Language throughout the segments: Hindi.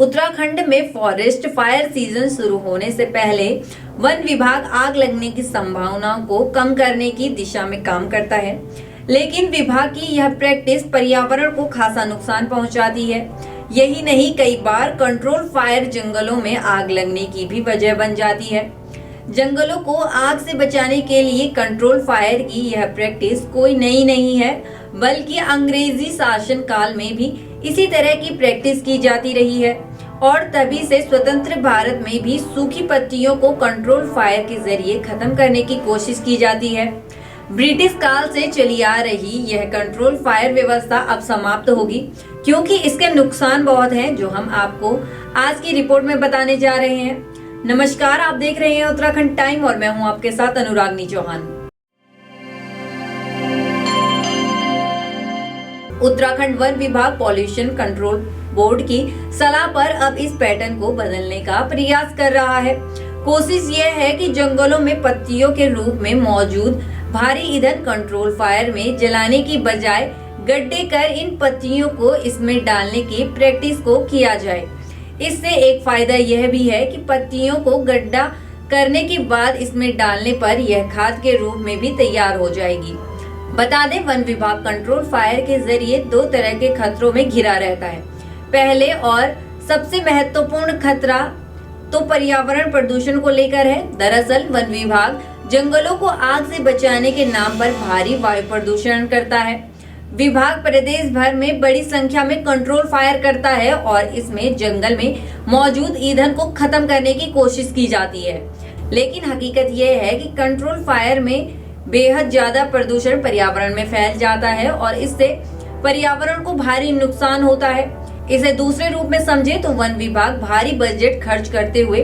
उत्तराखंड में फॉरेस्ट फायर सीजन शुरू होने से पहले वन विभाग आग लगने की संभावनाओं को कम करने की दिशा में काम करता है, लेकिन विभाग की यह प्रैक्टिस पर्यावरण को खासा नुकसान पहुंचाती है। यही नहीं, कई बार कंट्रोल फायर जंगलों में आग लगने की भी वजह बन जाती है। जंगलों को आग से बचाने के लिए कंट्रोल फायर की यह प्रैक्टिस कोई नई नहीं है, बल्कि अंग्रेजी शासन काल में भी इसी तरह की प्रैक्टिस की जाती रही है और तभी से स्वतंत्र भारत में भी सूखी पत्तियों को कंट्रोल फायर के जरिए खत्म करने की कोशिश की जाती है। ब्रिटिश काल से चली आ रही यह कंट्रोल फायर व्यवस्था अब समाप्त होगी, क्योंकि इसके नुकसान बहुत हैं, जो हम आपको आज की रिपोर्ट में बताने जा रहे हैं। नमस्कार, आप देख रहे हैं उत्तराखंड टाइम और मैं हूं आपके साथ अनुरागनी चौहान। उत्तराखंड वन विभाग पॉल्यूशन कंट्रोल बोर्ड की सलाह पर अब इस पैटर्न को बदलने का प्रयास कर रहा है। कोशिश यह है कि जंगलों में पत्तियों के रूप में मौजूद भारी ईंधन कंट्रोल फायर में जलाने की बजाय गड्ढे कर इन पत्तियों को इसमें डालने की प्रैक्टिस को किया जाए। इससे एक फायदा यह भी है कि पत्तियों को गड्ढा करने के बाद इसमें डालने पर यह खाद के रूप में भी तैयार हो जाएगी। बता दें, वन विभाग कंट्रोल फायर के जरिए दो तरह के खतरों में घिरा रहता है। पहले और सबसे महत्वपूर्ण खतरा तो पर्यावरण प्रदूषण को लेकर है। दरअसल वन विभाग जंगलों को आग से बचाने के नाम पर भारी वायु प्रदूषण करता है। विभाग प्रदेश भर में बड़ी संख्या में कंट्रोल फायर करता है और इसमें जंगल में मौजूद ईंधन को खत्म करने की कोशिश की जाती है। लेकिन हकीकत यह है कि कंट्रोल फायर में बेहद ज्यादा प्रदूषण पर्यावरण में फैल जाता है और इससे पर्यावरण को भारी नुकसान होता है। इसे दूसरे रूप में समझे तो वन विभाग भारी बजट खर्च करते हुए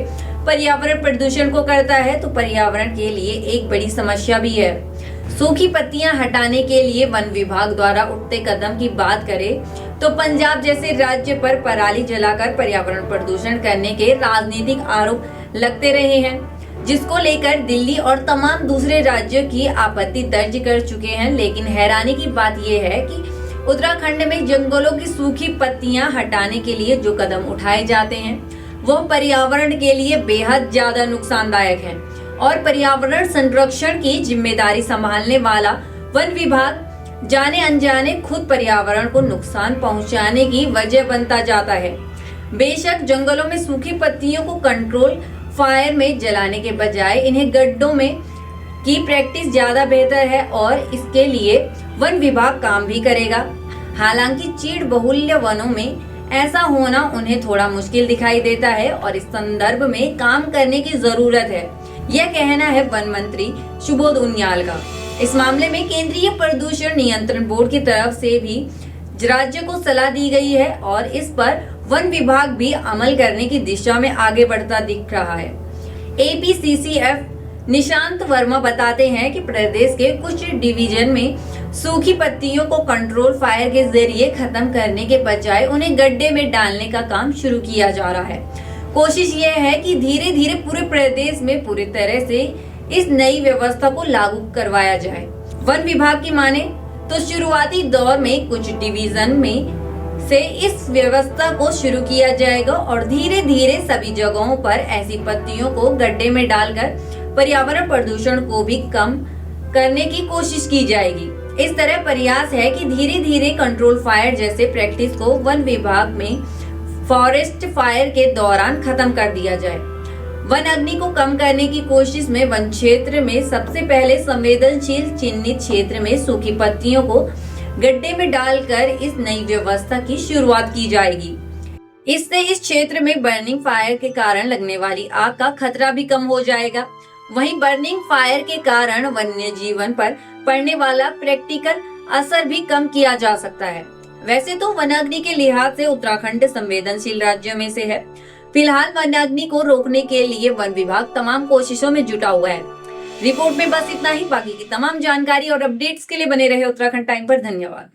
पर्यावरण प्रदूषण को करता है, तो पर्यावरण के लिए एक बड़ी समस्या भी है। सूखी पत्तियां हटाने के लिए वन विभाग द्वारा उठते कदम की बात करें तो पंजाब जैसे राज्य पर पराली जलाकर पर्यावरण प्रदूषण करने के राजनीतिक आरोप लगते रहे हैं, जिसको लेकर दिल्ली और तमाम दूसरे राज्यों की आपत्ति दर्ज कर चुके हैं। लेकिन हैरानी की बात यह है कि उत्तराखंड में जंगलों की सूखी पत्तियां हटाने के लिए जो कदम उठाए जाते हैं वो पर्यावरण के लिए बेहद ज्यादा नुकसानदायक है और पर्यावरण संरक्षण की जिम्मेदारी संभालने वाला वन विभाग जाने अनजाने खुद पर्यावरण को नुकसान पहुंचाने की वजह बनता जाता है। बेशक जंगलों में सूखी पत्तियों को कंट्रोल फायर में जलाने के बजाय इन्हें गड्ढों में की प्रैक्टिस ज्यादा बेहतर है और इसके लिए वन विभाग काम भी करेगा। हालांकि चीड़ बहुल्य वनों में ऐसा होना उन्हें थोड़ा मुश्किल दिखाई देता है और इस संदर्भ में काम करने की जरूरत है, यह कहना है वन मंत्री सुबोध उनियाल का। इस मामले में केंद्रीय प्रदूषण नियंत्रण बोर्ड की तरफ से भी राज्य को सलाह दी गई है और इस पर वन विभाग भी अमल करने की दिशा में आगे बढ़ता दिख रहा है। APCCF निशांत वर्मा बताते हैं कि प्रदेश के कुछ डिवीजन में सूखी पत्तियों को कंट्रोल फायर के जरिए खत्म करने के बजाय उन्हें गड्ढे में डालने का काम शुरू किया जा रहा है। कोशिश यह है कि धीरे धीरे पूरे प्रदेश में पूरी तरह से इस नई व्यवस्था को लागू करवाया जाए। वन विभाग की माने तो शुरुआती दौर में कुछ डिवीजन में से इस व्यवस्था को शुरू किया जाएगा और धीरे धीरे सभी जगहों पर ऐसी पत्तियों को गड्ढे में डालकर पर्यावरण प्रदूषण को भी कम करने की कोशिश की जाएगी। इस तरह प्रयास है कि धीरे धीरे कंट्रोल फायर जैसे प्रैक्टिस को वन विभाग में फॉरेस्ट फायर के दौरान खत्म कर दिया जाए। वन अग्नि को कम करने की कोशिश में वन क्षेत्र में सबसे पहले संवेदनशील चिन्हित क्षेत्र में सूखी पत्तियों को गड्ढे में डालकर इस नई व्यवस्था की शुरुआत की जाएगी। इससे इस क्षेत्र में बर्निंग फायर के कारण लगने वाली आग का खतरा भी कम हो जाएगा। वहीं बर्निंग फायर के कारण वन्य जीवन पर पड़ने वाला प्रैक्टिकल असर भी कम किया जा सकता है। वैसे तो वनाग्नि के लिहाज से उत्तराखंड संवेदनशील राज्यों में से है। फिलहाल वनाग्नि को रोकने के लिए वन विभाग तमाम कोशिशों में जुटा हुआ है। रिपोर्ट में बस इतना ही। बाकी की तमाम जानकारी और अपडेट्स के लिए बने रहे उत्तराखंड टाइम पर। धन्यवाद।